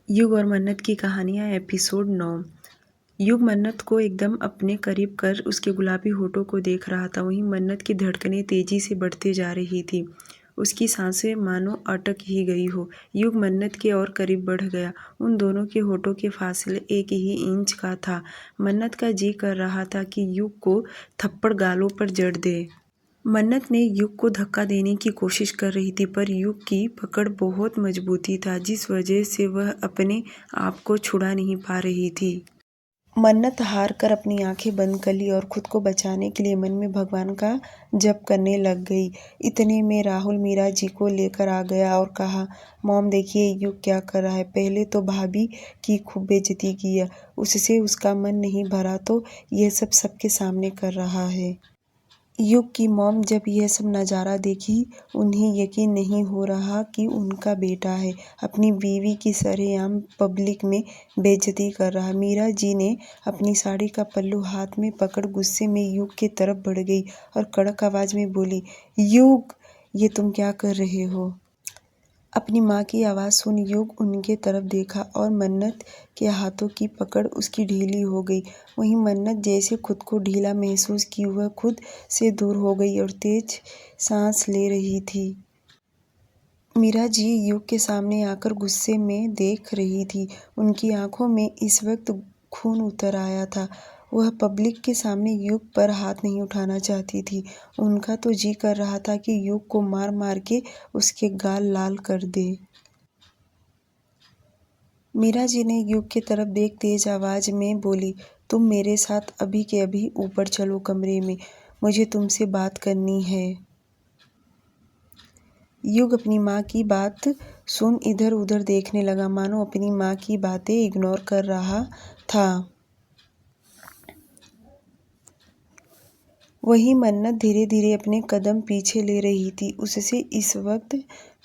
युग और मन्नत की कहानियाँ एपिसोड 9। युग मन्नत को एकदम अपने करीब कर उसके गुलाबी होठों को देख रहा था। वहीं मन्नत की धड़कनें तेजी से बढ़ती जा रही थी। उसकी सांसें मानो अटक ही गई हो। युग मन्नत के और करीब बढ़ गया। उन दोनों के होठों के फासले 1 ही इंच का था। मन्नत का जी कर रहा था कि युग को थप्पड़ गालों पर जड़ दे। मन्नत ने युग को धक्का देने की कोशिश कर रही थी, पर युग की पकड़ बहुत मजबूती था, जिस वजह से वह अपने आप को छुड़ा नहीं पा रही थी। मन्नत हार कर अपनी आंखें बंद कर ली और खुद को बचाने के लिए मन में भगवान का जप करने लग गई। इतने में राहुल मीरा जी को लेकर आ गया और कहा, मॉम देखिए युग क्या कर रहा है। पहले तो भाभी की खूब बेइज्जती किया, उससे उसका मन नहीं भरा तो यह सब सबके सामने कर रहा है। युग की मॉम जब यह सब नज़ारा देखी, उन्हें यकीन नहीं हो रहा कि उनका बेटा है अपनी बीवी की सरेआम पब्लिक में बेइज्जती कर रहा। मीरा जी ने अपनी साड़ी का पल्लू हाथ में पकड़ गुस्से में युग की तरफ बढ़ गई और कड़क आवाज़ में बोली, युग, ये तुम क्या कर रहे हो? अपनी माँ की आवाज़ सुन युग उनके तरफ देखा और मन्नत के हाथों की पकड़ उसकी ढीली हो गई। वहीं मन्नत जैसे खुद को ढीला महसूस की, वह खुद से दूर हो गई और तेज सांस ले रही थी। मीरा जी युग के सामने आकर गुस्से में देख रही थी। उनकी आंखों में इस वक्त खून उतर आया था। वह पब्लिक के सामने युग पर हाथ नहीं उठाना चाहती थी। उनका तो जी कर रहा था कि युग को मार मार के उसके गाल लाल कर दे। मीरा जी ने युग की तरफ देख तेज आवाज में बोली, तुम मेरे साथ अभी के अभी ऊपर चलो कमरे में, मुझे तुमसे बात करनी है। युग अपनी माँ की बात सुन इधर उधर देखने लगा, मानो अपनी माँ की बातें इग्नोर कर रहा था। वही मन्नत धीरे धीरे अपने कदम पीछे ले रही थी। उससे इस वक्त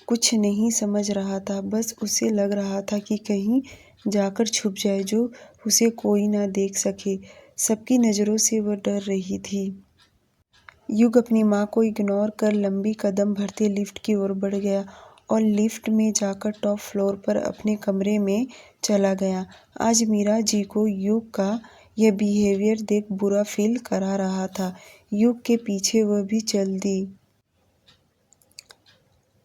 कुछ नहीं समझ रहा था, बस उसे लग रहा था कि कहीं जाकर छुप जाए जो उसे कोई ना देख सके। सबकी नज़रों से वह डर रही थी। युग अपनी माँ को इग्नोर कर लंबी कदम भरते लिफ्ट की ओर बढ़ गया और लिफ्ट में जाकर टॉप फ्लोर पर अपने कमरे में चला गया। आज मीरा जी को युग का यह बिहेवियर देख बुरा फील करा रहा था। युग के पीछे वह भी चल दी।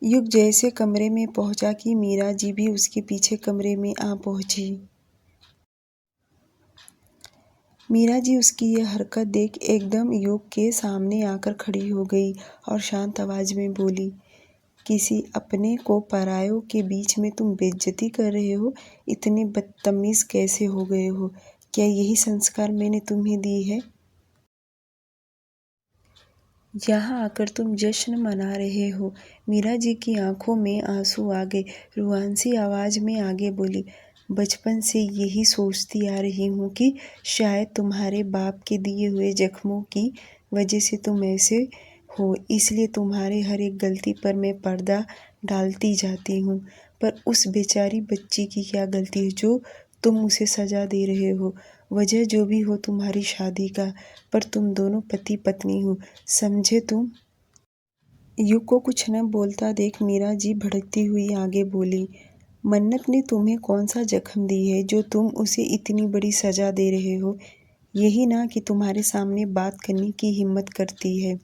युग जैसे कमरे में पहुंचा कि मीरा जी भी उसके पीछे कमरे में आ पहुंची। मीरा जी उसकी यह हरकत देख एकदम युग के सामने आकर खड़ी हो गई और शांत आवाज में बोली, किसी अपने को परायों के बीच में तुम बेइज्जती कर रहे हो? इतने बदतमीज कैसे हो गए हो? क्या यही संस्कार मैंने तुम्हें दी है? यहाँ आकर तुम जश्न मना रहे हो। मीरा जी की आंखों में आंसू आ गए। रुआंसी आवाज में आगे बोली, बचपन से यही सोचती आ रही हूँ कि शायद तुम्हारे बाप के दिए हुए जख्मों की वजह से तुम ऐसे हो, इसलिए तुम्हारे हर एक गलती पर मैं पर्दा डालती जाती हूँ। पर उस बेचारी बच्ची की क्या गलती है जो तुम उसे सजा दे रहे हो? वजह जो भी हो तुम्हारी शादी का, पर तुम दोनों पति पत्नी हो, समझे तुम? युग को कुछ न बोलता देख मीरा जी भड़कती हुई आगे बोली, मन्नत ने तुम्हें कौन सा जख्म दी है जो तुम उसे इतनी बड़ी सजा दे रहे हो? यही ना कि तुम्हारे सामने बात करने की हिम्मत करती है।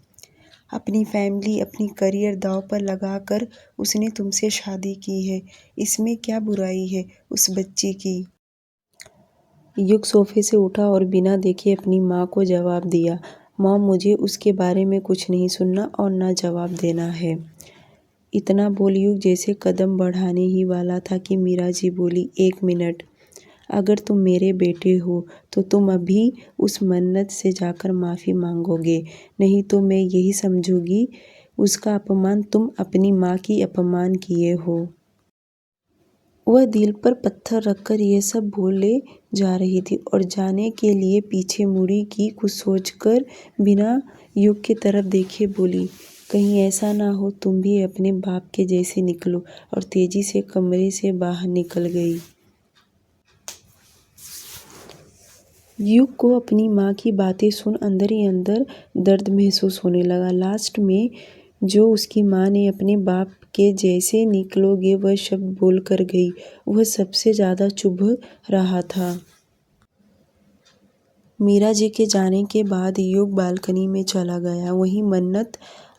अपनी फैमिली, अपनी करियर दांव पर लगाकर उसने तुमसे शादी की है। इसमें क्या बुराई है उस बच्ची की? युग सोफे से उठा और बिना देखे अपनी माँ को जवाब दिया, मॉम मुझे उसके बारे में कुछ नहीं सुनना और ना जवाब देना है। इतना बोल युग जैसे कदम बढ़ाने ही वाला था कि मीरा जी बोली, 1 मिनट, अगर तुम मेरे बेटे हो तो तुम अभी उस मन्नत से जाकर माफ़ी मांगोगे, नहीं तो मैं यही समझूंगी उसका अपमान तुम अपनी माँ की अपमान किए हो। वह दिल पर पत्थर रखकर यह सब बोले जा रही थी और जाने के लिए पीछे मुड़ी कि कुछ सोचकर बिना युग की तरफ देखे बोली, कहीं ऐसा ना हो तुम भी अपने बाप के जैसे निकलो, और तेजी से कमरे से बाहर निकल गई। युग को अपनी माँ की बातें सुन अंदर ही अंदर दर्द महसूस होने लगा। लास्ट में जो उसकी माँ ने अपने बाप के जैसे निकलोगे वह शब्द बोल कर गई। वह सबसे ज़्यादा चुभ रहा था। मीरा जी के जाने के बाद युग बालकनी में चला गया। वहीं मन्नत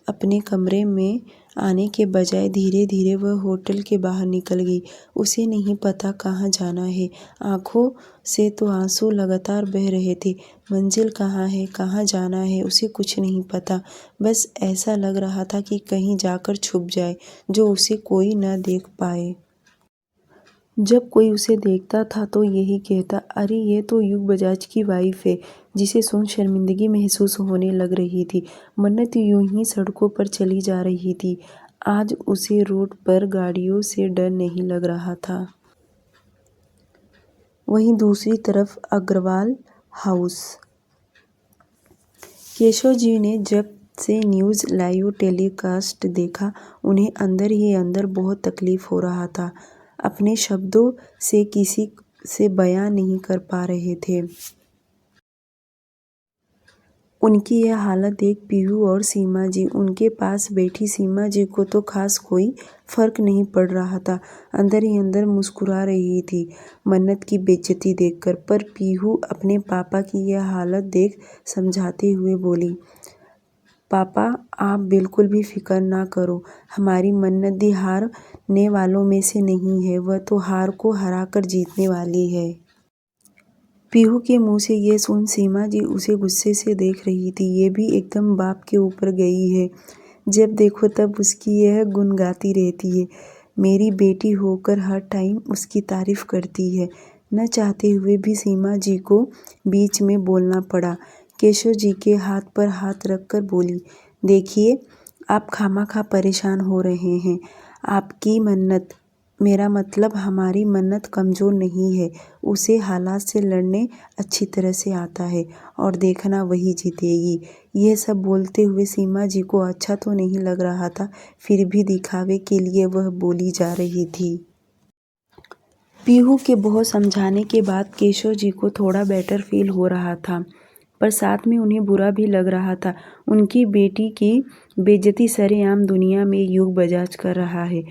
अपने कमरे में आने के बजाय धीरे धीरे वह होटल के बाहर निकल गई। उसे नहीं पता कहाँ जाना है। आंखों से तो आंसू लगातार बह रहे थे। मंजिल कहाँ है, कहाँ जाना है, उसे कुछ नहीं पता। बस ऐसा लग रहा था कि कहीं जाकर छुप जाए, जो उसे कोई न देख पाए। जब कोई उसे देखता था तो यही कहता, अरे ये तो युग बजाज की वाइफ है, जिसे सुन शर्मिंदगी महसूस होने लग रही थी। मन्नत यूं ही सड़कों पर चली जा रही थी। आज उसे रोड पर गाड़ियों से डर नहीं लग रहा था। वहीं दूसरी तरफ अग्रवाल हाउस। केशव जी ने जब से न्यूज़ लाइव टेलीकास्ट देखा, उन्हें अंदर ही अंदर बहुत तकलीफ हो रहा था। अपने शब्दों से किसी से बयां नहीं कर पा रहे थे। उनकी यह हालत देख पीहू और सीमा जी, उनके पास बैठी सीमा जी को तो खास कोई फर्क नहीं पड़ रहा था, अंदर ही अंदर मुस्कुरा रही थी मन्नत की बेइज्जती देखकर। पर पीहू अपने पापा की यह हालत देख समझाते हुए बोली, पापा आप बिल्कुल भी फिक्र ना करो, हमारी मन्नत दी हारने वालों में से नहीं है, वह तो हार को हराकर जीतने वाली है। पीहू के मुंह से ये सुन सीमा जी उसे गुस्से से देख रही थी। ये भी एकदम बाप के ऊपर गई है। जब देखो तब उसकी यह गुण गाती रहती है। मेरी बेटी होकर हर टाइम उसकी तारीफ करती है। न चाहते हुए भी सीमा जी को बीच में बोलना पड़ा। केशव जी के हाथ पर हाथ रखकर बोली, देखिए आप खामखा परेशान हो रहे हैं। आपकी मन्नत, मेरा मतलब हमारी मन्नत कमज़ोर नहीं है। उसे हालात से लड़ने अच्छी तरह से आता है और देखना वही जीतेगी। यह सब बोलते हुए सीमा जी को अच्छा तो नहीं लग रहा था, फिर भी दिखावे के लिए वह बोली जा रही थी। पीहू के बहुत समझाने के बाद केशव जी को थोड़ा बेटर फील हो रहा था, पर साथ में उन्हें बुरा भी लग रहा था। उनकी बेटी की बेइज्जती सरेआम दुनिया में युग बजाज कर रहा है।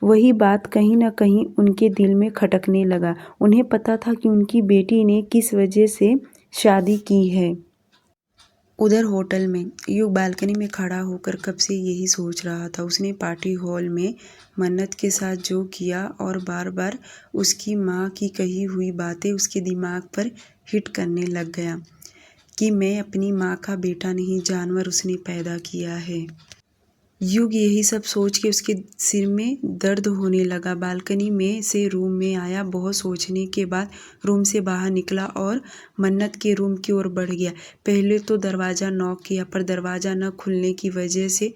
वही बात कहीं न कहीं उनके दिल में खटकने लगा। उन्हें पता था कि उनकी बेटी ने किस वजह से शादी की है। उधर होटल में युग बालकनी में खड़ा होकर कब से यही सोच रहा था। उसने पार्टी हॉल में मन्नत के साथ जो किया और बार बार उसकी माँ की कही हुई बातें उसके दिमाग पर हिट करने लग गया कि मैं अपनी माँ का बेटा नहीं, जानवर उसने पैदा किया है। युग यही सब सोच के उसके सिर में दर्द होने लगा। बालकनी में से रूम में आया। बहुत सोचने के बाद रूम से बाहर निकला और मन्नत के रूम की ओर बढ़ गया। पहले तो दरवाज़ा नॉक किया, पर दरवाज़ा न खुलने की वजह से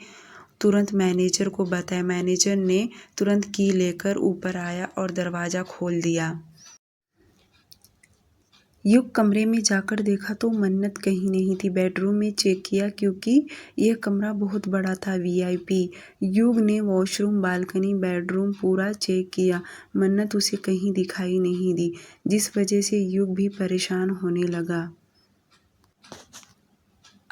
तुरंत मैनेजर को बताया। मैनेजर ने तुरंत की लेकर ऊपर आया और दरवाज़ा खोल दिया। युग कमरे में जाकर देखा तो मन्नत कहीं नहीं थी। बेडरूम में चेक किया क्योंकि यह कमरा बहुत बड़ा था, वीआईपी। युग ने वॉशरूम, बालकनी, बेडरूम पूरा चेक किया। मन्नत उसे कहीं दिखाई नहीं दी, जिस वजह से युग भी परेशान होने लगा।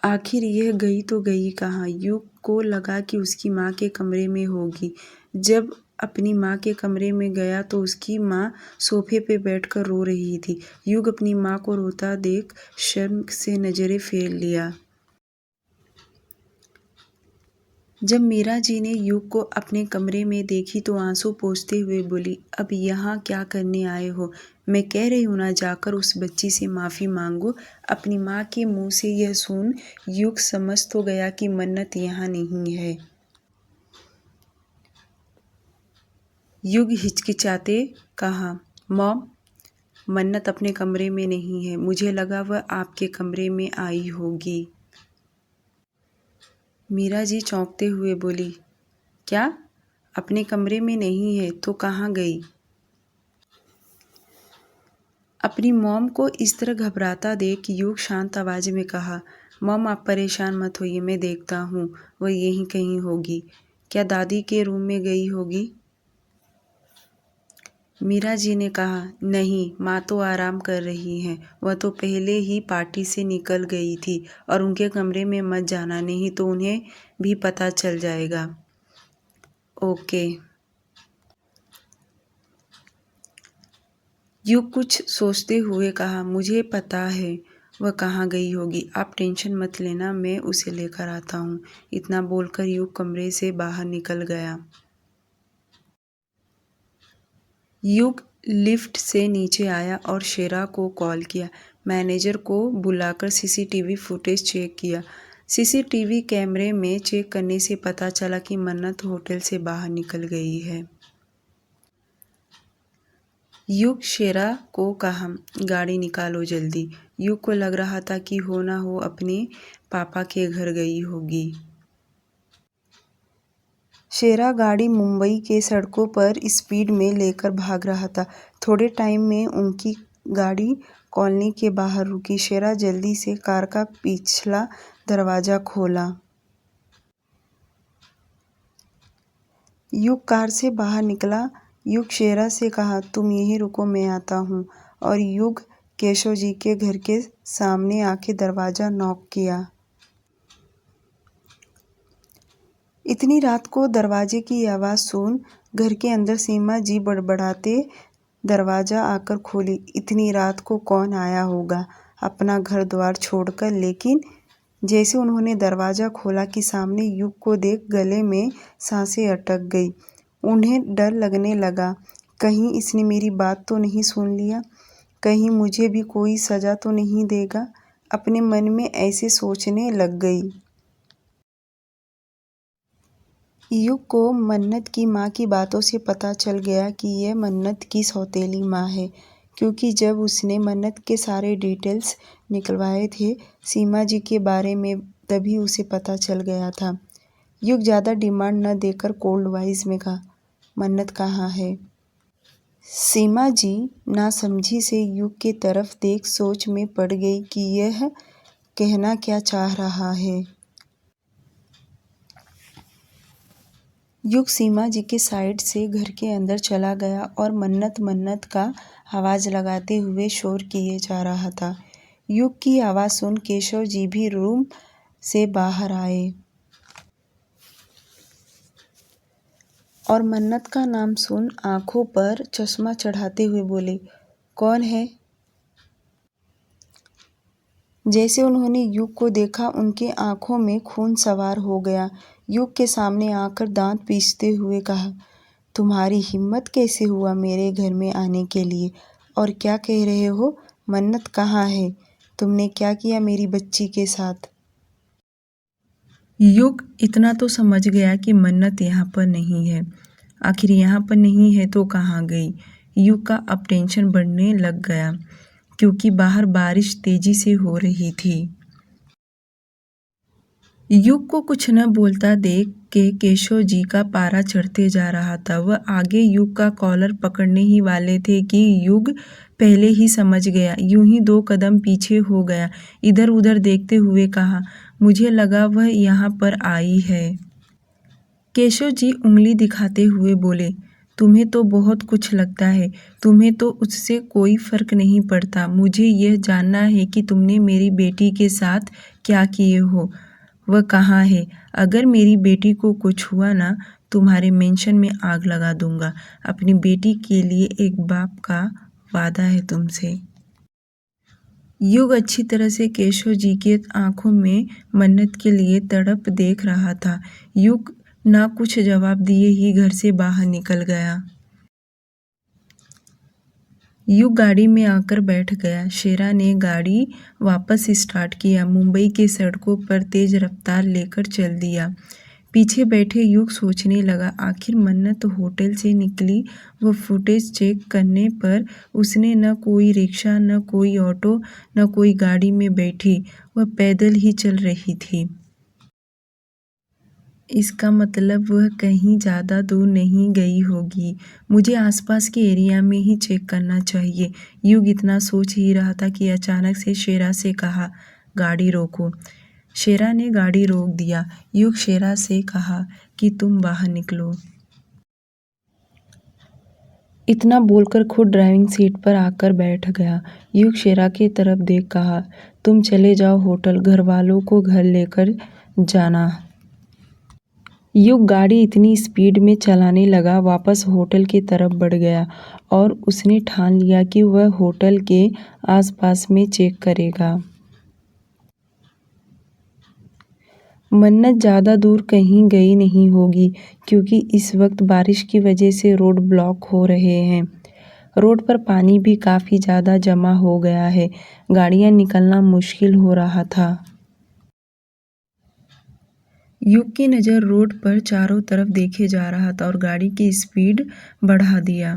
आखिर यह गई तो गई कहाँ? युग को लगा कि उसकी माँ के कमरे में होगी। जब अपनी माँ के कमरे में गया तो उसकी माँ सोफे पे बैठकर रो रही थी। युग अपनी माँ को रोता देख शर्म से नजरें फेर लिया। जब मीरा जी ने युग को अपने कमरे में देखी तो आंसू पोंछते हुए बोली, अब यहाँ क्या करने आए हो? मैं कह रही हूँ ना, जाकर उस बच्ची से माफ़ी मांगो। अपनी माँ के मुंह से यह सुन युग समझ तो गया कि मन्नत यहाँ नहीं है। युग हिचकिचाते कहा, मॉम, मन्नत अपने कमरे में नहीं है। मुझे लगा वह आपके कमरे में आई होगी। मीरा जी चौंकते हुए बोली, क्या? अपने कमरे में नहीं है तो कहाँ गई? अपनी मॉम को इस तरह घबराता देख युग शांत आवाज़ में कहा, मॉम आप परेशान मत होइए, मैं देखता हूँ, वह यहीं कहीं होगी। क्या दादी के रूम में गई होगी? मीरा जी ने कहा, नहीं, माँ तो आराम कर रही हैं। वह तो पहले ही पार्टी से निकल गई थी और उनके कमरे में मत जाना, नहीं तो उन्हें भी पता चल जाएगा। ओके। युग कुछ सोचते हुए कहा, मुझे पता है वह कहाँ गई होगी। आप टेंशन मत लेना, मैं उसे लेकर आता हूँ। इतना बोलकर युग कमरे से बाहर निकल गया। युग लिफ्ट से नीचे आया और शेरा को कॉल किया। मैनेजर को बुलाकर सीसीटीवी फुटेज चेक किया। सीसीटीवी कैमरे में चेक करने से पता चला कि मन्नत होटल से बाहर निकल गई है। युग शेरा को कहा, गाड़ी निकालो जल्दी। युग को लग रहा था कि हो ना हो अपने पापा के घर गई होगी। शेरा गाड़ी मुंबई के सड़कों पर स्पीड में लेकर भाग रहा था। थोड़े टाइम में उनकी गाड़ी कॉलोनी के बाहर रुकी। शेरा जल्दी से कार का पिछला दरवाज़ा खोला। युग कार से बाहर निकला। युग शेरा से कहा, तुम यहीं रुको, मैं आता हूँ। और युग केशव जी के घर के सामने आके दरवाज़ा नॉक किया। इतनी रात को दरवाजे की आवाज़ सुन घर के अंदर सीमा जी बड़बड़ाते दरवाज़ा आकर खोली। इतनी रात को कौन आया होगा अपना घर द्वार छोड़कर। लेकिन जैसे उन्होंने दरवाज़ा खोला कि सामने युग को देख गले में सांसें अटक गई। उन्हें डर लगने लगा, कहीं इसने मेरी बात तो नहीं सुन लिया, कहीं मुझे भी कोई सज़ा तो नहीं देगा। अपने मन में ऐसे सोचने लग गई। युग को मन्नत की माँ की बातों से पता चल गया कि यह मन्नत की सौतेली माँ है, क्योंकि जब उसने मन्नत के सारे डिटेल्स निकलवाए थे सीमा जी के बारे में, तभी उसे पता चल गया था। युग ज़्यादा डिमांड न देकर कोल्ड वॉइस में कहा, मन्नत कहाँ है? सीमा जी नासमझी से युग की तरफ देख सोच में पड़ गई कि यह कहना क्या चाह रहा है। युग सीमा जी के साइड से घर के अंदर चला गया और मन्नत मन्नत का आवाज़ लगाते हुए शोर किए जा रहा था। युग की आवाज़ सुन केशव जी भी रूम से बाहर आए और मन्नत का नाम सुन आंखों पर चश्मा चढ़ाते हुए बोले, कौन है? जैसे उन्होंने युग को देखा उनके आंखों में खून सवार हो गया। युग के सामने आकर दांत पीसते हुए कहा, तुम्हारी हिम्मत कैसे हुआ मेरे घर में आने के लिए? और क्या कह रहे हो? मन्नत कहाँ है? तुमने क्या किया मेरी बच्ची के साथ? युग इतना तो समझ गया कि मन्नत यहाँ पर नहीं है। आखिर यहाँ पर नहीं है तो कहाँ गई? युग का अब टेंशन बढ़ने लग गया, क्योंकि बाहर बारिश तेजी से हो रही थी। युग को कुछ न बोलता देख के केशव जी का पारा चढ़ते जा रहा था। वह आगे युग का कॉलर पकड़ने ही वाले थे कि युग पहले ही समझ गया। यूं ही 2 कदम पीछे हो गया। इधर उधर देखते हुए कहा, मुझे लगा वह यहाँ पर आई है। केशव जी उंगली दिखाते हुए बोले, तुम्हें तो बहुत कुछ लगता है, तुम्हें तो उससे कोई फर्क नहीं पड़ता। मुझे यह जानना है कि तुमने मेरी बेटी के साथ क्या किए हो। वह कहाँ है? अगर मेरी बेटी को कुछ हुआ ना, तुम्हारे मेंशन में आग लगा दूंगा। अपनी बेटी के लिए एक बाप का वादा है तुमसे। युग अच्छी तरह से केशव जी के आंखों में मन्नत के लिए तड़प देख रहा था। युग ना कुछ जवाब दिए ही घर से बाहर निकल गया। युग गाड़ी में आकर बैठ गया। शेरा ने गाड़ी वापस स्टार्ट किया। मुंबई के सड़कों पर तेज रफ्तार लेकर चल दिया। पीछे बैठे युग सोचने लगा, आखिर मन्नत होटल से निकली। वह फुटेज चेक करने पर उसने न कोई रिक्शा, न कोई ऑटो, न कोई गाड़ी में बैठी। वह पैदल ही चल रही थी। इसका मतलब वह कहीं ज़्यादा दूर नहीं गई होगी। मुझे आसपास के एरिया में ही चेक करना चाहिए। युग इतना सोच ही रहा था कि अचानक से शेरा से कहा, गाड़ी रोको। शेरा ने गाड़ी रोक दिया। युग शेरा से कहा कि तुम बाहर निकलो। इतना बोलकर खुद ड्राइविंग सीट पर आकर बैठ गया। युग शेरा की तरफ देख कहा, तुम चले जाओ होटल, घर वालों को घर लेकर जाना। युग गाड़ी इतनी स्पीड में चलाने लगा, वापस होटल की तरफ बढ़ गया और उसने ठान लिया कि वह होटल के आसपास में चेक करेगा। मन्नत ज़्यादा दूर कहीं गई नहीं होगी क्योंकि इस वक्त बारिश की वजह से रोड ब्लॉक हो रहे हैं। रोड पर पानी भी काफ़ी ज़्यादा जमा हो गया है। गाड़ियाँ निकलना मुश्किल हो रहा था। युग की नज़र रोड पर चारों तरफ देखे जा रहा था और गाड़ी की स्पीड बढ़ा दिया।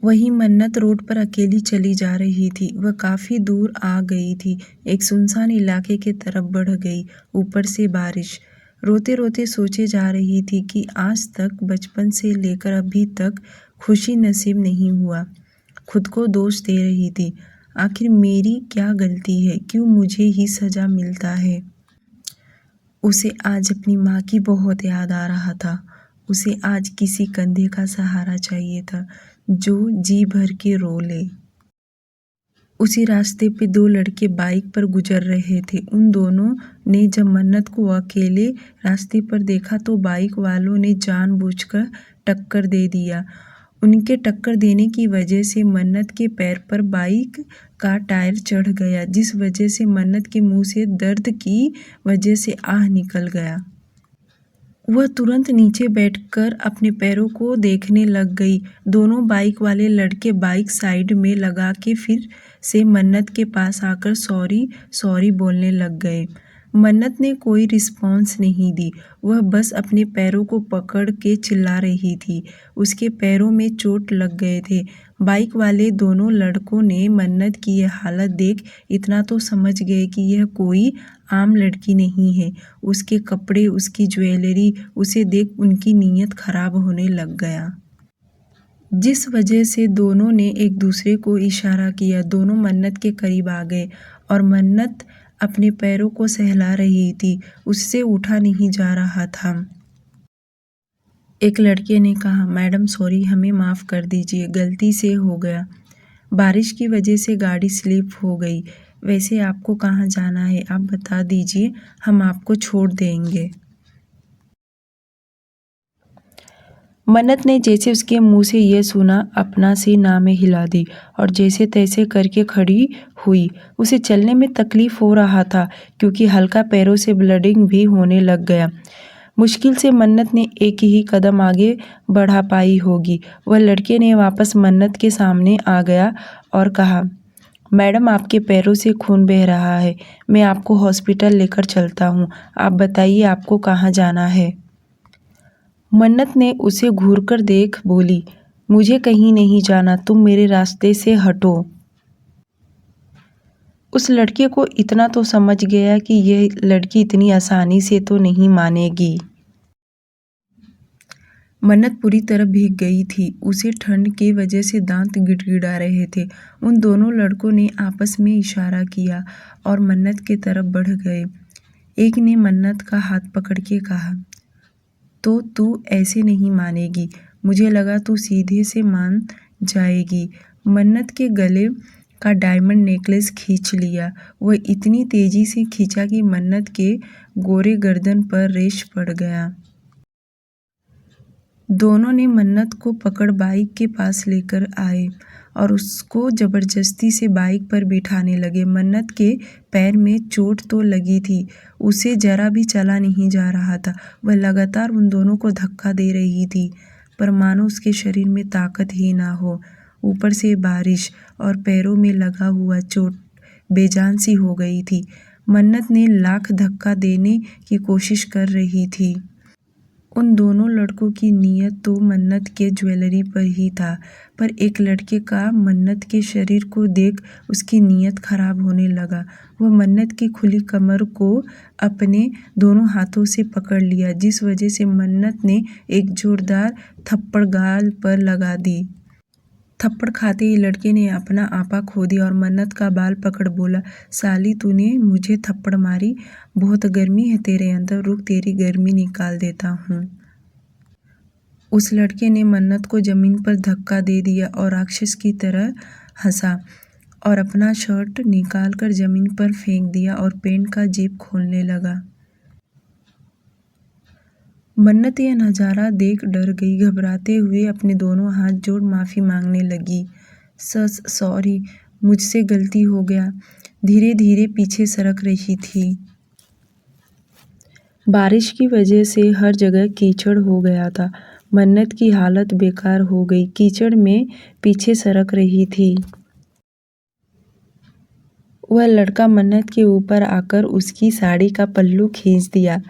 वहीं मन्नत रोड पर अकेली चली जा रही थी। वह काफ़ी दूर आ गई थी, एक सुनसान इलाके की तरफ बढ़ गई। ऊपर से बारिश। रोते रोते सोचे जा रही थी कि आज तक बचपन से लेकर अभी तक खुशी नसीब नहीं हुआ। खुद को दोष दे रही थी, आखिर मेरी क्या गलती है, क्यों मुझे ही सज़ा मिलता है। उसे आज अपनी माँ की बहुत याद आ रहा था। उसे आज किसी कंधे का सहारा चाहिए था जो जी भर के रो ले। उसी रास्ते पे दो लड़के बाइक पर गुजर रहे थे। उन दोनों ने जब मन्नत को अकेले रास्ते पर देखा तो बाइक वालों ने जानबूझकर टक्कर दे दिया। उनके टक्कर देने की वजह से मन्नत के पैर पर बाइक का टायर चढ़ गया, जिस वजह से मन्नत के मुंह से दर्द की वजह से आह निकल गया। वह तुरंत नीचे बैठकर अपने पैरों को देखने लग गई। दोनों बाइक वाले लड़के बाइक साइड में लगा के फिर से मन्नत के पास आकर सॉरी सॉरी बोलने लग गए। मन्नत ने कोई रिस्पॉन्स नहीं दी। वह बस अपने पैरों को पकड़ के चिल्ला रही थी। उसके पैरों में चोट लग गए थे। बाइक वाले दोनों लड़कों ने मन्नत की यह हालत देख इतना तो समझ गए कि यह कोई आम लड़की नहीं है। उसके कपड़े, उसकी ज्वेलरी, उसे देख उनकी नीयत खराब होने लग गया। जिस वजह से दोनों ने एक दूसरे को इशारा किया। दोनों मन्नत के करीब आ गए और मन्नत अपने पैरों को सहला रही थी। उससे उठा नहीं जा रहा था। एक लड़के ने कहा, मैडम सॉरी, हमें माफ़ कर दीजिए, गलती से हो गया। बारिश की वजह से गाड़ी स्लिप हो गई। वैसे आपको कहाँ जाना है, आप बता दीजिए, हम आपको छोड़ देंगे। मन्नत ने जैसे उसके मुंह से यह सुना अपना सी नामें हिला दी और जैसे तैसे करके खड़ी हुई। उसे चलने में तकलीफ हो रहा था क्योंकि हल्का पैरों से ब्लीडिंग भी होने लग गया। मुश्किल से मन्नत ने एक ही कदम आगे बढ़ा पाई होगी। वह लड़के ने वापस मन्नत के सामने आ गया और कहा, मैडम आपके पैरों से खून बह रहा है, मैं आपको हॉस्पिटल लेकर चलता हूँ। आप बताइए आपको कहाँ जाना है। मन्नत ने उसे घूरकर देख बोली, मुझे कहीं नहीं जाना, तुम मेरे रास्ते से हटो। उस लड़के को इतना तो समझ गया कि यह लड़की इतनी आसानी से तो नहीं मानेगी। मन्नत पूरी तरह भीग गई थी। उसे ठंड की वजह से दांत गिड़गिड़ा रहे थे। उन दोनों लड़कों ने आपस में इशारा किया और मन्नत की तरफ बढ़ गए। एक ने मन्नत का हाथ पकड़ के कहा, तो तू ऐसे नहीं मानेगी, मुझे लगा तू सीधे से मान जाएगी। मन्नत के गले का डायमंड नेकलेस खींच लिया। वह इतनी तेजी से खींचा कि मन्नत के गोरे गर्दन पर रेश पड़ गया। दोनों ने मन्नत को पकड़ बाइक के पास लेकर आए और उसको ज़बरदस्ती से बाइक पर बिठाने लगे। मन्नत के पैर में चोट तो लगी थी, उसे जरा भी चला नहीं जा रहा था। वह लगातार उन दोनों को धक्का दे रही थी, पर मानो उसके शरीर में ताकत ही ना हो। ऊपर से बारिश और पैरों में लगा हुआ चोट बेजान सी हो गई थी। मन्नत ने लाख धक्का देने की कोशिश कर रही थी। उन दोनों लड़कों की नीयत तो मन्नत के ज्वेलरी पर ही था, पर एक लड़के का मन्नत के शरीर को देख उसकी नीयत खराब होने लगा। वह मन्नत की खुली कमर को अपने दोनों हाथों से पकड़ लिया, जिस वजह से मन्नत ने एक जोरदार थप्पड़ गाल पर लगा दी। थप्पड़ खाते ही लड़के ने अपना आपा खो दिया और मन्नत का बाल पकड़ बोला, साली तूने मुझे थप्पड़ मारी, बहुत गर्मी है तेरे अंदर, रुक तेरी गर्मी निकाल देता हूँ। उस लड़के ने मन्नत को जमीन पर धक्का दे दिया और राक्षस की तरह हंसा और अपना शर्ट निकाल कर जमीन पर फेंक दिया और पेंट का जेब खोलने लगा। मन्नत यह नज़ारा देख डर गई। घबराते हुए अपने दोनों हाथ जोड़ माफ़ी मांगने लगी। सॉरी, मुझसे गलती हो गया। धीरे धीरे पीछे सरक रही थी। बारिश की वजह से हर जगह कीचड़ हो गया था। मन्नत की हालत बेकार हो गई। कीचड़ में पीछे सरक रही थी। वह लड़का मन्नत के ऊपर आकर उसकी साड़ी का पल्लू खींच दिया।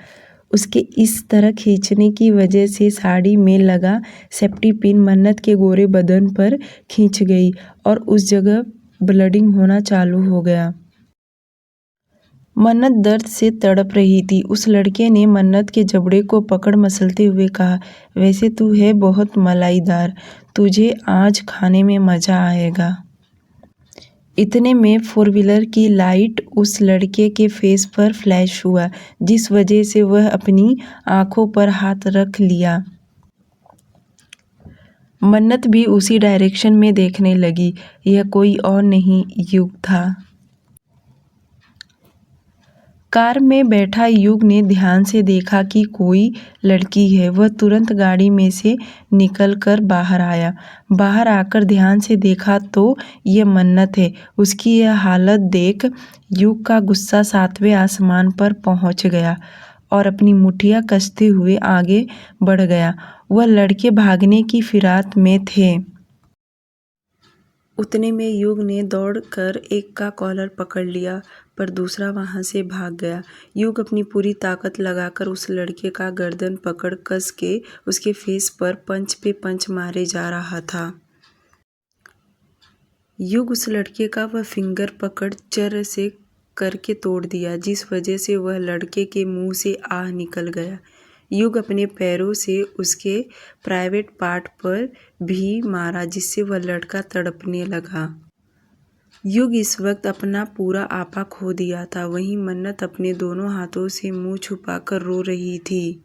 उसके इस तरह खींचने की वजह से साड़ी में लगा सेफ्टी पिन मन्नत के गोरे बदन पर खींच गई और उस जगह ब्लीडिंग होना चालू हो गया। मन्नत दर्द से तड़प रही थी। उस लड़के ने मन्नत के जबड़े को पकड़ मसलते हुए कहा, वैसे तू है बहुत मलाईदार, तुझे आज खाने में मज़ा आएगा। इतने में 4 व्हीलर की लाइट उस लड़के के फेस पर फ्लैश हुआ, जिस वजह से वह अपनी आंखों पर हाथ रख लिया। मन्नत भी उसी डायरेक्शन में देखने लगी। यह कोई और नहीं, युग था। कार में बैठा युग ने ध्यान से देखा कि कोई लड़की है। वह तुरंत गाड़ी में से निकलकर बाहर आया। बाहर आकर ध्यान से देखा तो यह मन्नत है। उसकी यह हालत देख युग का गुस्सा 7वें आसमान पर पहुंच गया और अपनी मुठ्ठियां कसते हुए आगे बढ़ गया। वह लड़के भागने की फिराक में थे। उतने में युग ने दौड़कर एक का कॉलर पकड़ लिया, पर दूसरा वहां से भाग गया। युग अपनी पूरी ताकत लगाकर उस लड़के का गर्दन पकड़ कस के उसके फेस पर पंच पे पंच मारे जा रहा था। युग उस लड़के का वह फिंगर पकड़ जर से करके तोड़ दिया, जिस वजह से वह लड़के के मुंह से आह निकल गया। युग अपने पैरों से उसके प्राइवेट पार्ट पर भी मारा, जिससे वह लड़का तड़पने लगा। युग इस वक्त अपना पूरा आपा खो दिया था। वहीं मन्नत अपने दोनों हाथों से मुंह छुपाकर रो रही थी।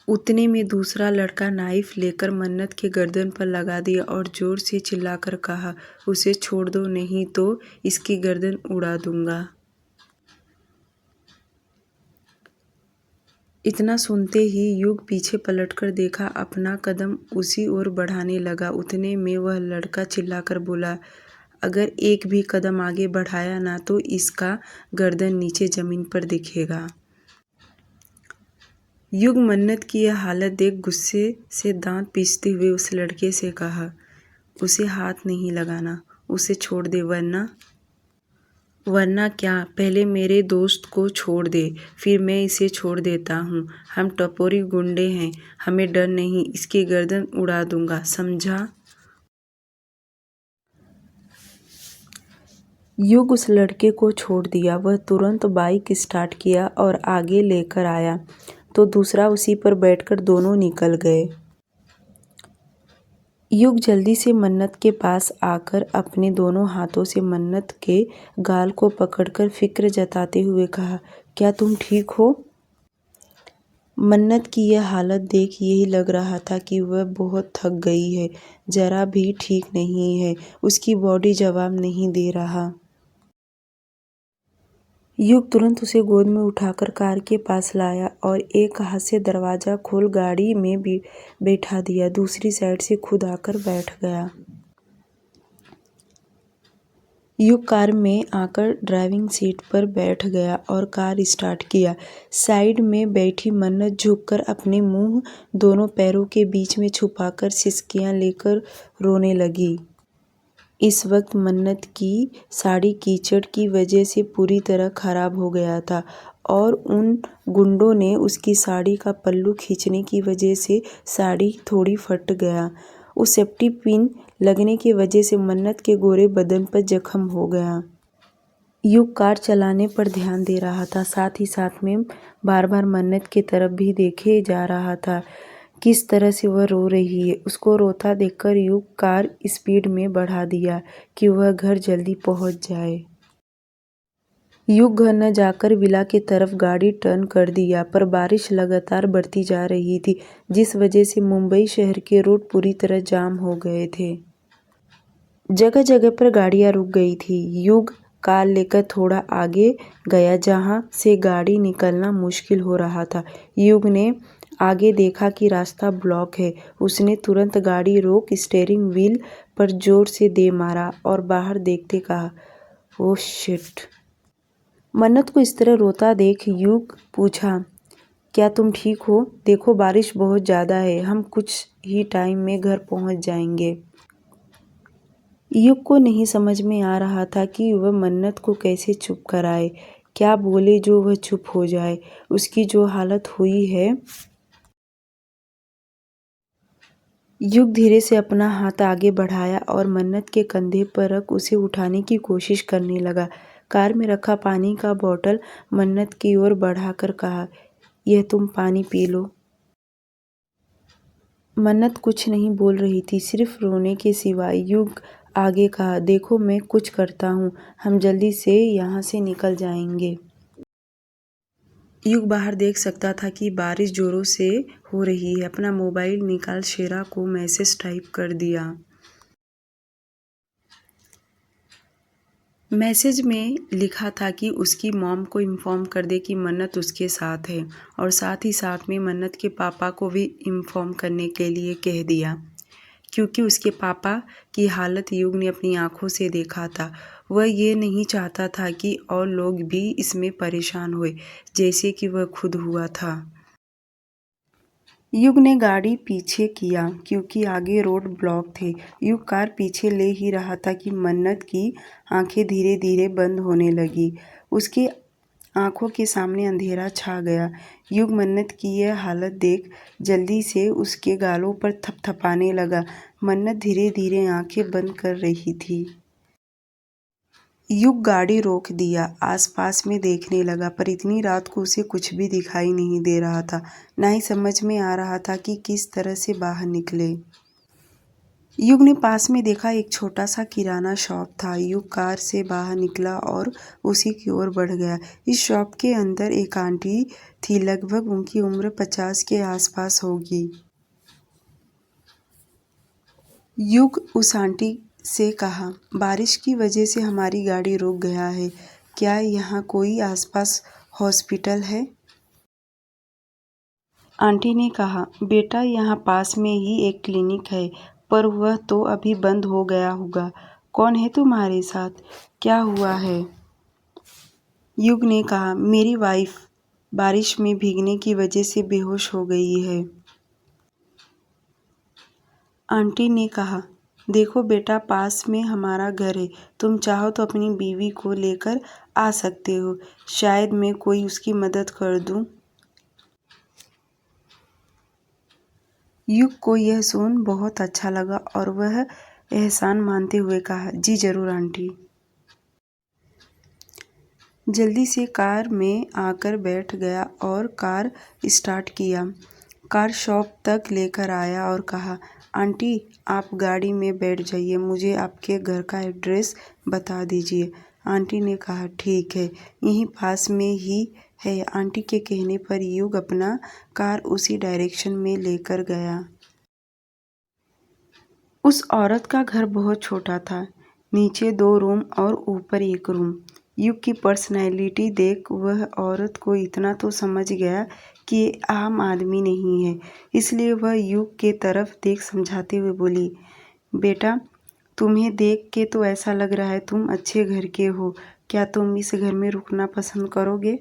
उतने में दूसरा लड़का नाइफ लेकर मन्नत के गर्दन पर लगा दिया और जोर से चिल्लाकर कहा, उसे छोड़ दो, नहीं तो इसकी गर्दन उड़ा दूंगा। इतना सुनते ही युग पीछे पलटकर देखा, अपना कदम उसी ओर बढ़ाने लगा। उतने में वह लड़का चिल्लाकर बोला, अगर एक भी कदम आगे बढ़ाया ना तो इसका गर्दन नीचे जमीन पर दिखेगा। युग मन्नत की यह हालत देख गुस्से से दांत पीसते हुए उस लड़के से कहा, उसे हाथ नहीं लगाना, उसे छोड़ दे, वरना क्या? पहले मेरे दोस्त को छोड़ दे, फिर मैं इसे छोड़ देता हूँ। हम टपोरी गुंडे हैं, हमें डर नहीं, इसकी गर्दन उड़ा दूंगा, समझा? युग उस लड़के को छोड़ दिया। वह तुरंत बाइक स्टार्ट किया और आगे लेकर आया तो दूसरा उसी पर बैठकर दोनों निकल गए। युग जल्दी से मन्नत के पास आकर अपने दोनों हाथों से मन्नत के गाल को पकड़कर फिक्र जताते हुए कहा, क्या तुम ठीक हो? मन्नत की यह हालत देख यही लग रहा था कि वह बहुत थक गई है, जरा भी ठीक नहीं है। उसकी बॉडी जवाब नहीं दे रहा। युग तुरंत उसे गोद में उठाकर कार के पास लाया और एक हाथ से दरवाज़ा खोल गाड़ी में बैठा दिया, दूसरी साइड से खुद आकर बैठ गया। युग कार में आकर ड्राइविंग सीट पर बैठ गया और कार स्टार्ट किया। साइड में बैठी मन्नत झुककर अपने मुंह दोनों पैरों के बीच में छुपाकर सिसकियां लेकर रोने लगी। इस वक्त मन्नत की साड़ी कीचड़ की वजह से पूरी तरह खराब हो गया था और उन गुंडों ने उसकी साड़ी का पल्लू खींचने की वजह से साड़ी थोड़ी फट गया। उस सेफ्टी पिन लगने की वजह से मन्नत के गोरे बदन पर जख्म हो गया। युग कार चलाने पर ध्यान दे रहा था, साथ ही साथ में बार बार मन्नत की तरफ भी देखे जा रहा था, किस तरह से वह रो रही है। उसको रोता देखकर युग कार स्पीड में बढ़ा दिया कि वह घर जल्दी पहुंच जाए। युग घर न जाकर विला की तरफ गाड़ी टर्न कर दिया, पर बारिश लगातार बढ़ती जा रही थी, जिस वजह से मुंबई शहर के रोड पूरी तरह जाम हो गए थे। जगह जगह पर गाड़ियां रुक गई थी। युग कार लेकर थोड़ा आगे गया जहां से गाड़ी निकलना मुश्किल हो रहा था। युग ने आगे देखा कि रास्ता ब्लॉक है। उसने तुरंत गाड़ी रोक स्टीयरिंग व्हील पर जोर से दे मारा और बाहर देखते कहा, ओह शिट। मन्नत को इस तरह रोता देख युग पूछा, क्या तुम ठीक हो? देखो बारिश बहुत ज़्यादा है, हम कुछ ही टाइम में घर पहुंच जाएंगे। युग को नहीं समझ में आ रहा था कि वह मन्नत को कैसे चुप कराए, क्या बोले जो वह चुप हो जाए। उसकी जो हालत हुई है। युग धीरे से अपना हाथ आगे बढ़ाया और मन्नत के कंधे पर रख उसे उठाने की कोशिश करने लगा। कार में रखा पानी का बोतल मन्नत की ओर बढ़ाकर कहा, यह तुम पानी पी लो। मन्नत कुछ नहीं बोल रही थी, सिर्फ रोने के सिवाय। युग आगे कहा, देखो मैं कुछ करता हूँ, हम जल्दी से यहाँ से निकल जाएंगे। युग बाहर देख सकता था कि बारिश जोरों से हो रही है। अपना मोबाइल निकाल शेरा को मैसेज टाइप कर दिया। मैसेज में लिखा था कि उसकी मॉम को इन्फॉर्म कर दे कि मन्नत उसके साथ है और साथ ही साथ में मन्नत के पापा को भी इन्फॉर्म करने के लिए कह दिया, क्योंकि उसके पापा की हालत युग ने अपनी आंखों से देखा था। वह ये नहीं चाहता था कि और लोग भी इसमें परेशान हुए जैसे कि वह खुद हुआ था। युग ने गाड़ी पीछे किया क्योंकि आगे रोड ब्लॉक थे। युग कार पीछे ले ही रहा था कि मन्नत की आंखें धीरे धीरे बंद होने लगी। उसकी आंखों के सामने अंधेरा छा गया। युग मन्नत की यह हालत देख जल्दी से उसके गालों पर थपथपाने लगा। मन्नत धीरे धीरे आंखें बंद कर रही थी। युग गाड़ी रोक दिया, आसपास में देखने लगा, पर इतनी रात को उसे कुछ भी दिखाई नहीं दे रहा था। ना ही समझ में आ रहा था कि किस तरह से बाहर निकले। युग ने पास में देखा एक छोटा सा किराना शॉप था। युग कार से बाहर निकला और उसी की ओर बढ़ गया। इस शॉप के अंदर एक आंटी थी, लगभग उनकी उम्र 50 के आसपास होगी। युग उस आंटी से कहा, बारिश की वजह से हमारी गाड़ी रुक गया है, क्या यहाँ कोई आसपास हॉस्पिटल है? आंटी ने कहा, बेटा यहाँ पास में ही एक क्लिनिक है, पर वह तो अभी बंद हो गया होगा। कौन है तुम्हारे साथ? क्या हुआ है? युग ने कहा, मेरी वाइफ बारिश में भीगने की वजह से बेहोश हो गई है। आंटी ने कहा, देखो बेटा पास में हमारा घर है, तुम चाहो तो अपनी बीवी को लेकर आ सकते हो, शायद मैं कोई उसकी मदद कर दूं। युग को यह सुन बहुत अच्छा लगा और वह एहसान मानते हुए कहा, जी जरूर आंटी। जल्दी से कार में आकर बैठ गया और कार स्टार्ट किया। कार शॉप तक लेकर आया और कहा, आंटी आप गाड़ी में बैठ जाइए, मुझे आपके घर का एड्रेस बता दीजिए। आंटी ने कहा, ठीक है, यहीं पास में ही है। आंटी के कहने पर युग अपना कार उसी डायरेक्शन में लेकर गया। उस औरत का घर बहुत छोटा था, नीचे 2 रूम और ऊपर 1 रूम। युग की पर्सनैलिटी देख वह औरत को इतना तो समझ गया कि ये आम आदमी नहीं है, इसलिए वह युग के तरफ देख समझाते हुए बोली, बेटा तुम्हें देख के तो ऐसा लग रहा है तुम अच्छे घर के हो, क्या तुम इस घर में रुकना पसंद करोगे?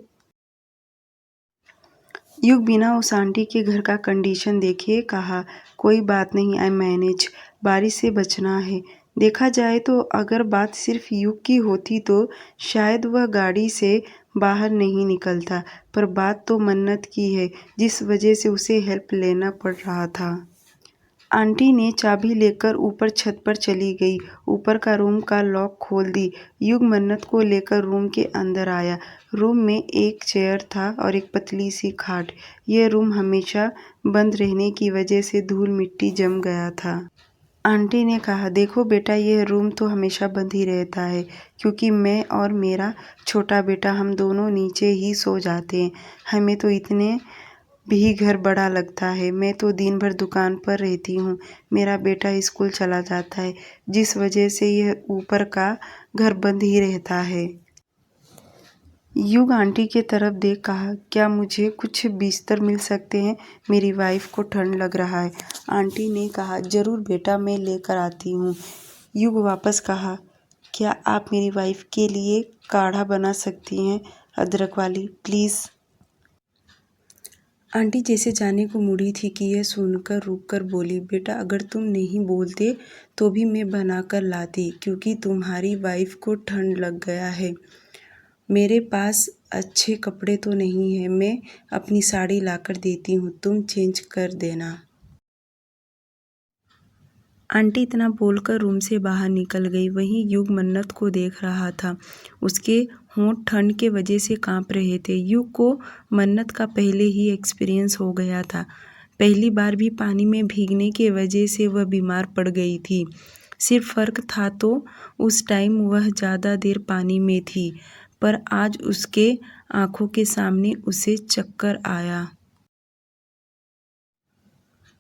युग बिना उस आंटी के घर का कंडीशन देखे कहा, कोई बात नहीं, आई मैनेज, बारिश से बचना है। देखा जाए तो अगर बात सिर्फ युग की होती तो शायद वह गाड़ी से बाहर नहीं निकलता, पर बात तो मन्नत की है जिस वजह से उसे हेल्प लेना पड़ रहा था। आंटी ने चाबी लेकर ऊपर छत पर चली गई, ऊपर का रूम का लॉक खोल दी। युग मन्नत को लेकर रूम के अंदर आया। रूम में एक चेयर था और एक पतली सी खाट। यह रूम हमेशा बंद रहने की वजह से धूल मिट्टी जम गया था। आंटी ने कहा, देखो बेटा यह रूम तो हमेशा बंद ही रहता है, क्योंकि मैं और मेरा छोटा बेटा हम दोनों नीचे ही सो जाते हैं। हमें तो इतने भी घर बड़ा लगता है। मैं तो दिन भर दुकान पर रहती हूँ, मेरा बेटा स्कूल चला जाता है, जिस वजह से यह ऊपर का घर बंद ही रहता है। युग आंटी की तरफ देख कहा, क्या मुझे कुछ बिस्तर मिल सकते हैं? मेरी वाइफ को ठंड लग रहा है। आंटी ने कहा, जरूर बेटा, मैं लेकर आती हूँ। युग वापस कहा, क्या आप मेरी वाइफ के लिए काढ़ा बना सकती हैं, अदरक वाली, प्लीज़? आंटी जैसे जाने को मुड़ी थी कि यह सुनकर रुककर बोली, बेटा, अगर तुम नहीं बोलते तो भी मैं बना कर लाती, क्योंकि तुम्हारी वाइफ को ठंड लग गया है। मेरे पास अच्छे कपड़े तो नहीं हैं, मैं अपनी साड़ी लाकर देती हूँ, तुम चेंज कर देना। आंटी इतना बोलकर रूम से बाहर निकल गई। वहीं युग मन्नत को देख रहा था। उसके होंठ ठंड के वजह से कांप रहे थे। युग को मन्नत का पहले ही एक्सपीरियंस हो गया था। पहली बार भी पानी में भीगने के वजह से वह बीमार पड़ गई थी। सिर्फ फ़र्क था तो उस टाइम वह ज़्यादा देर पानी में थी, पर आज उसके आँखों के सामने उसे चक्कर आया।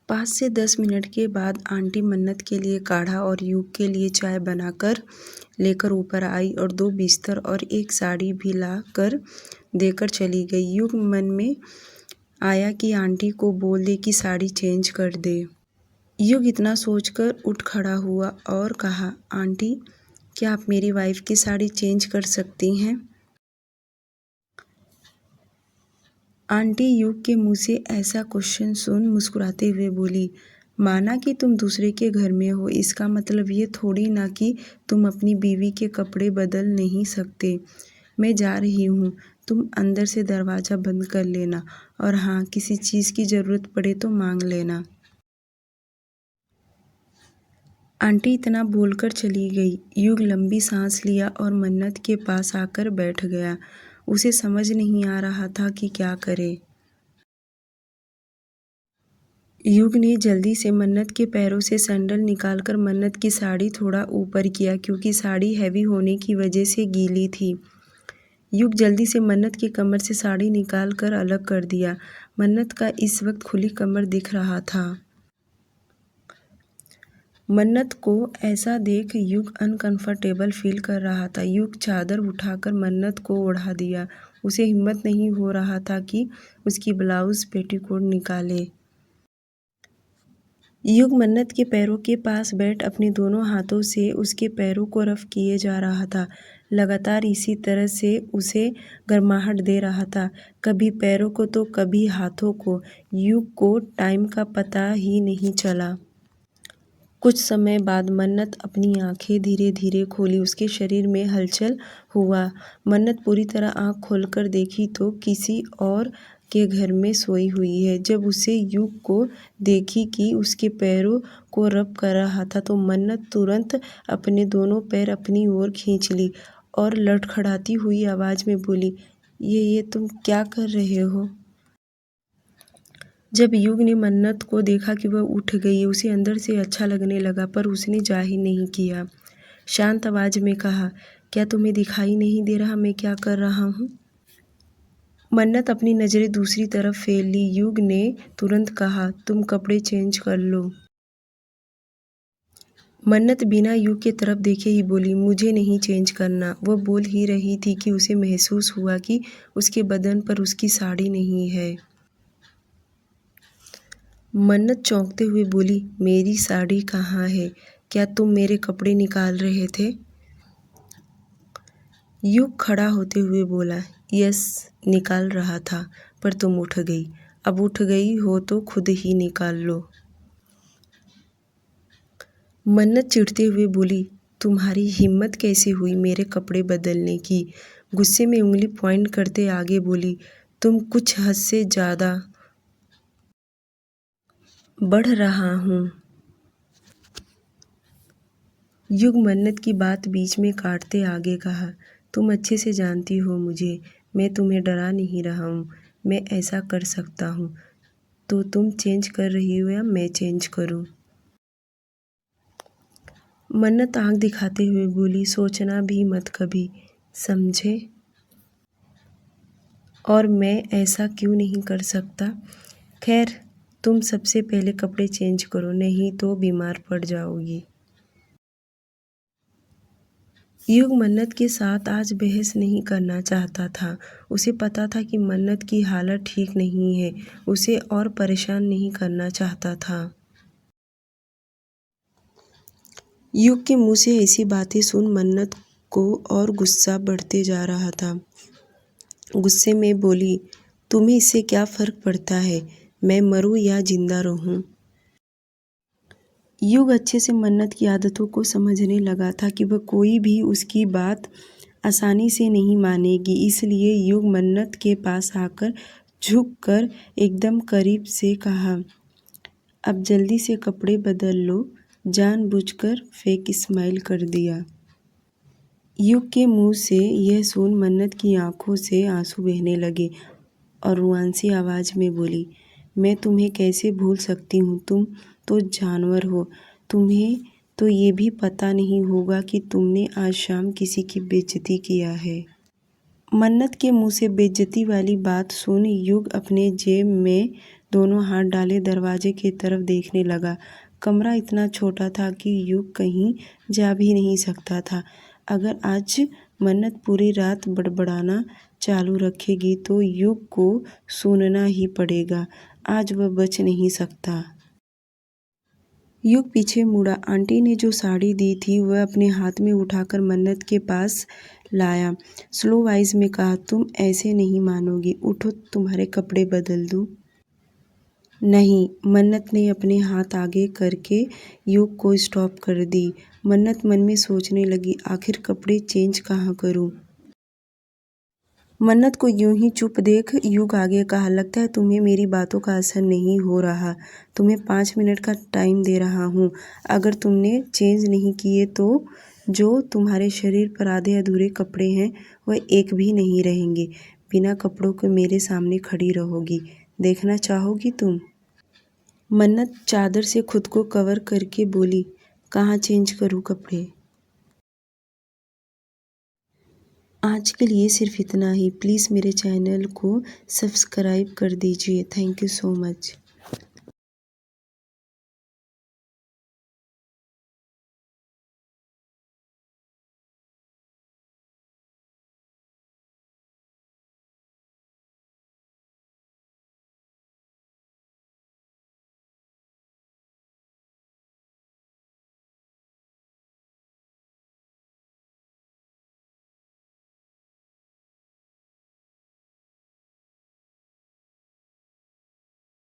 5 से 10 मिनट के बाद आंटी मन्नत के लिए काढ़ा और युग के लिए चाय बनाकर लेकर ऊपर आई और 2 बिस्तर और एक साड़ी भी ला कर देकर चली गई। युग मन में आया कि आंटी को बोल दे कि साड़ी चेंज कर दे। युग इतना सोचकर उठ खड़ा हुआ और कहा, आंटी, क्या आप मेरी वाइफ की साड़ी चेंज कर सकती हैं? आंटी युग के मुंह से ऐसा क्वेश्चन सुन मुस्कुराते हुए बोली, माना कि तुम दूसरे के घर में हो, इसका मतलब ये थोड़ी ना कि तुम अपनी बीवी के कपड़े बदल नहीं सकते। मैं जा रही हूँ, तुम अंदर से दरवाज़ा बंद कर लेना, और हाँ, किसी चीज़ की ज़रूरत पड़े तो मांग लेना। आंटी इतना बोलकर चली गई। युग लंबी सांस लिया और मन्नत के पास आकर बैठ गया। उसे समझ नहीं आ रहा था कि क्या करे। युग ने जल्दी से मन्नत के पैरों से सैंडल निकालकर मन्नत की साड़ी थोड़ा ऊपर किया, क्योंकि साड़ी हैवी होने की वजह से गीली थी। युग जल्दी से मन्नत की कमर से साड़ी निकाल कर अलग कर दिया। मन्नत का इस वक्त खुली कमर दिख रहा था। मन्नत को ऐसा देख युग अनकंफर्टेबल फील कर रहा था। युग चादर उठाकर मन्नत को ओढ़ा दिया। उसे हिम्मत नहीं हो रहा था कि उसकी ब्लाउज पेटीकोट निकाले। युग मन्नत के पैरों के पास बैठ अपने दोनों हाथों से उसके पैरों को रफ किए जा रहा था। लगातार इसी तरह से उसे गर्माहट दे रहा था, कभी पैरों को तो कभी हाथों को। युग को टाइम का पता ही नहीं चला। कुछ समय बाद मन्नत अपनी आंखें धीरे धीरे खोली। उसके शरीर में हलचल हुआ। मन्नत पूरी तरह आंख खोलकर देखी तो किसी और के घर में सोई हुई है। जब उसे युग को देखी कि उसके पैरों को रब कर रहा था तो मन्नत तुरंत अपने दोनों पैर अपनी ओर खींच ली और लड़खड़ाती हुई आवाज़ में बोली, ये तुम क्या कर रहे हो? जब युग ने मन्नत को देखा कि वह उठ गई, उसे अंदर से अच्छा लगने लगा, पर उसने जाहिर नहीं किया। शांत आवाज़ में कहा, क्या तुम्हें दिखाई नहीं दे रहा मैं क्या कर रहा हूँ? मन्नत अपनी नज़रें दूसरी तरफ फेर ली। युग ने तुरंत कहा, तुम कपड़े चेंज कर लो। मन्नत बिना युग की तरफ देखे ही बोली, मुझे नहीं चेंज करना। वह बोल ही रही थी कि उसे महसूस हुआ कि उसके बदन पर उसकी साड़ी नहीं है। मन्नत चौंकते हुए बोली, मेरी साड़ी कहाँ है? क्या तुम मेरे कपड़े निकाल रहे थे? युग खड़ा होते हुए बोला, यस, निकाल रहा था, पर तुम उठ गई। अब उठ गई हो तो खुद ही निकाल लो। मन्नत चिढ़ते हुए बोली, तुम्हारी हिम्मत कैसे हुई मेरे कपड़े बदलने की? गुस्से में उंगली पॉइंट करते आगे बोली, तुम कुछ हद से ज़्यादा बढ़ रहा हूँ। युग मन्नत की बात बीच में काटते आगे कहा, तुम अच्छे से जानती हो मुझे, मैं तुम्हें डरा नहीं रहा हूँ, मैं ऐसा कर सकता हूँ। तो तुम चेंज कर रही हो या मैं चेंज करूँ? मन्नत आँख दिखाते हुए बोली, सोचना भी मत कभी, समझे? और मैं ऐसा क्यों नहीं कर सकता? खैर, तुम सबसे पहले कपड़े चेंज करो, नहीं तो बीमार पड़ जाओगी। युग मन्नत के साथ आज बहस नहीं करना चाहता था। उसे पता था कि मन्नत की हालत ठीक नहीं है, उसे और परेशान नहीं करना चाहता था। युग के मुंह से ऐसी बातें सुन मन्नत को और गुस्सा बढ़ते जा रहा था। गुस्से में बोली, तुम्हें इससे क्या फ़र्क पड़ता है, मैं मरूं या जिंदा रहूं? युग अच्छे से मन्नत की आदतों को समझने लगा था कि वह कोई भी उसकी बात आसानी से नहीं मानेगी। इसलिए युग मन्नत के पास आकर झुककर एकदम करीब से कहा, अब जल्दी से कपड़े बदल लो। जानबूझकर फेक स्माइल कर दिया। युग के मुंह से यह सुन मन्नत की आंखों से आंसू बहने लगे और रुआंसी आवाज़ में बोली, मैं तुम्हें कैसे भूल सकती हूँ, तुम तो जानवर हो। तुम्हें तो ये भी पता नहीं होगा कि तुमने आज शाम किसी की बेइज्जती किया है। मन्नत के मुंह से बेइज्जती वाली बात सुन युग अपने जेब में दोनों हाथ डाले दरवाजे की तरफ देखने लगा। कमरा इतना छोटा था कि युग कहीं जा भी नहीं सकता था। अगर आज मन्नत पूरी रात बड़बड़ाना चालू रखेगी तो युग को सुनना ही पड़ेगा। आज वह बच नहीं सकता। युग पीछे मुड़ा। आंटी ने जो साड़ी दी थी वह अपने हाथ में उठाकर मन्नत के पास लाया। स्लो वॉइस में कहा, तुम ऐसे नहीं मानोगी, उठो तुम्हारे कपड़े बदल दूँ। नहीं, मन्नत ने अपने हाथ आगे करके युग को स्टॉप कर दी। मन्नत मन में सोचने लगी, आखिर कपड़े चेंज कहाँ करूँ। मन्नत को यूं ही चुप देख युग आगे कहा, लगता है तुम्हें मेरी बातों का असर नहीं हो रहा। तुम्हें 5 मिनट का टाइम दे रहा हूँ। अगर तुमने चेंज नहीं किए तो जो तुम्हारे शरीर पर आधे अधूरे कपड़े हैं वह एक भी नहीं रहेंगे। बिना कपड़ों के मेरे सामने खड़ी रहोगी। देखना चाहोगी तुम? मन्नत चादर से खुद को कवर करके बोली, कहाँ चेंज करूँ कपड़े? आज के लिए सिर्फ इतना ही। प्लीज़ मेरे चैनल को सब्सक्राइब कर दीजिए। Thank you so much.